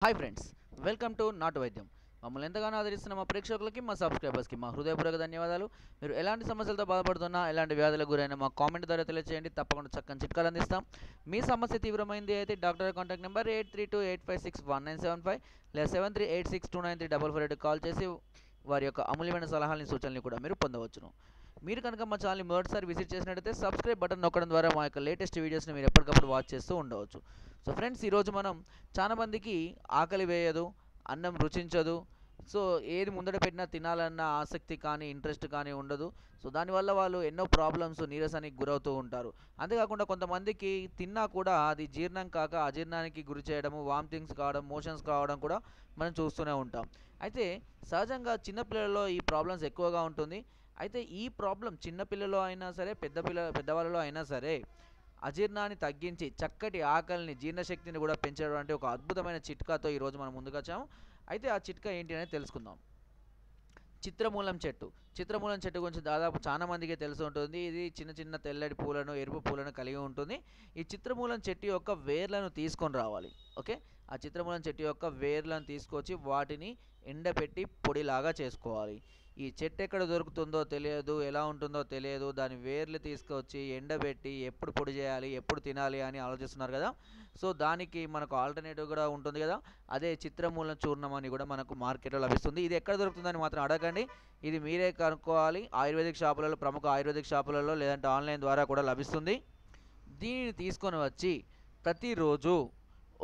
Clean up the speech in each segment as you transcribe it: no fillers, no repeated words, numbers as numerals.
Hi friends, welcome to నాటు వైద్యం. మమ్మల్ని ఎంతగానో ఆదరిస్తున్న మా ప్రేక్షకులకి, మా సబ్స్క్రైబర్స్కి మా హృదయపూర్వక ధన్యవాదాలు. మీరు ఎలాంటి సమస్యలతో బాధపడుతున్నా, ఎలాంటి వ్యాధులకు గురైనా మా కామెంట్ ద్వారా తెలియజేయండి. తప్పకుండా చక్కని చిట్కాలు అందిస్తాం. మీ సమస్య తీవ్రమైంది అయితే డాక్టర్ కాంటాక్ట్ నెంబర్ 8328561975 లేదా 7386293448 కాల్ చేసి వారి యొక్క అమూల్యమైన సలహాలని, సూచనలు కూడా మీరు పొందవచ్చును. మీరు కనుక మా ఛానల్ని మొదటిసారి విజిట్ చేసినట్టయితే సబ్స్క్రైబ్ బటన్ నొక్కడం ద్వారా మా యొక్క లేటెస్ట్ వీడియోస్ని మీరు ఎప్పటికప్పుడు వాచ్ చేస్తూ ఉండవచ్చు. సో ఫ్రెండ్స్, ఈరోజు మనం చాలా మందికి ఆకలి వేయదు, అన్నం రుచించదు. సో ఏది ముందట పెట్టినా తినాలన్న ఆసక్తి కానీ ఇంట్రెస్ట్ కానీ ఉండదు. సో దానివల్ల వాళ్ళు ఎన్నో ప్రాబ్లమ్స్, నీరసానికి గురవుతూ ఉంటారు. అంతేకాకుండా కొంతమందికి తిన్నా కూడా అది జీర్ణం కాక అజీర్ణానికి గురి చేయడము, వామిటింగ్స్ కావడం, మోషన్స్ కావడం కూడా మనం చూస్తూనే ఉంటాం. అయితే సహజంగా చిన్నపిల్లలలో ఈ ప్రాబ్లమ్స్ ఎక్కువగా ఉంటుంది. అయితే ఈ ప్రాబ్లం చిన్నపిల్లలో అయినా సరే, పెద్దవాళ్ళలో అయినా సరే అజీర్ణాన్ని తగ్గించి చక్కటి ఆకలిని, జీర్ణశక్తిని కూడా పెంచేటువంటి ఒక అద్భుతమైన చిట్కాతో ఈరోజు మనం ముందుకొచ్చాము. అయితే ఆ చిట్కా ఏంటి అనేది తెలుసుకుందాం. చిత్రమూలం చెట్టు. చిత్రమూలం చెట్టు గురించి దాదాపు చాలా మందికి తెలిసి ఉంటుంది. ఇది చిన్న చిన్న తెల్లటి పూలను, ఎరుపు పూలను కలిగి ఉంటుంది. ఈ చిత్రమూలం చెట్టు యొక్క వేర్లను తీసుకొని రావాలి. ఓకే, ఆ చిత్రమూలం చెట్టు యొక్క వేర్లను తీసుకొచ్చి వాటిని ఎండపెట్టి పొడిలాగా చేసుకోవాలి. ఈ చెట్టు ఎక్కడ దొరుకుతుందో తెలియదు, ఎలా ఉంటుందో తెలియదు. దాని వేర్లు తీసుకొచ్చి ఎండబెట్టి ఎప్పుడు పొడి చేయాలి, ఎప్పుడు తినాలి అని ఆలోచిస్తున్నారు కదా. సో దానికి మనకు ఆల్టర్నేటివ్ కూడా ఉంటుంది కదా. అదే చిత్రమూలం చూర్ణం అని కూడా మనకు మార్కెట్లో లభిస్తుంది. ఇది ఎక్కడ దొరుకుతుందని మాత్రం అడగండి, ఇది మీరే కనుక్కోవాలి. ఆయుర్వేదిక్ షాపులలో, ప్రముఖ ఆయుర్వేదిక్ షాపులలో, లేదంటే ఆన్లైన్ ద్వారా కూడా లభిస్తుంది. దీనిని తీసుకొని వచ్చి ప్రతిరోజు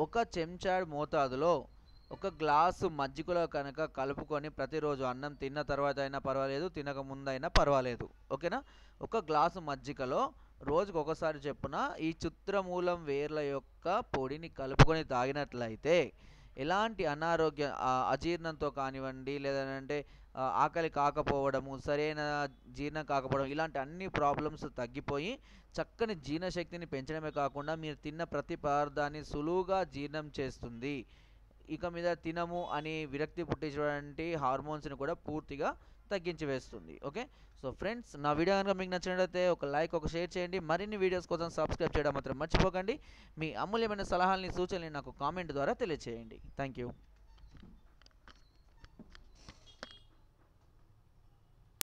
ఒక చెంచాడు మోతాదులో ఒక గ్లాసు మజ్జిగలో కనుక కలుపుకొని ప్రతిరోజు అన్నం తిన్న తర్వాత అయినా పర్వాలేదు, తినక ముందైనా పర్వాలేదు, ఓకేనా. ఒక గ్లాసు మజ్జిగలో రోజుకు ఒకసారి చొప్పున ఈ చిత్రమూలం వేర్ల యొక్క పొడిని కలుపుకొని తాగినట్లయితే ఎలాంటి అనారోగ్య, అజీర్ణంతో కానివ్వండి, లేదంటే ఆకలి కాకపోవడము, సరైన జీర్ణం కాకపోవడం, ఇలాంటి అన్ని ప్రాబ్లమ్స్ తగ్గిపోయి చక్కని జీర్ణశక్తిని పెంచడమే కాకుండా మీరు తిన్న ప్రతి పదార్థాన్ని సులువుగా జీర్ణం చేస్తుంది. ఇక మీద తినము అని విరక్తి పుట్టించేటువంటి హార్మోన్స్ని కూడా పూర్తిగా తగ్గించి వేస్తుంది. ఓకే, సో ఫ్రెండ్స్, నా వీడియో కనుక మీకు నచ్చినట్లయితే ఒక లైక్, ఒక షేర్ చేయండి. మరిన్ని వీడియోస్ కోసం సబ్స్క్రైబ్ చేయడం మాత్రం మర్చిపోకండి. మీ అమూల్యమైన సలహాలని, సూచనలు నాకు కామెంట్ ద్వారా తెలియజేయండి. Thank you.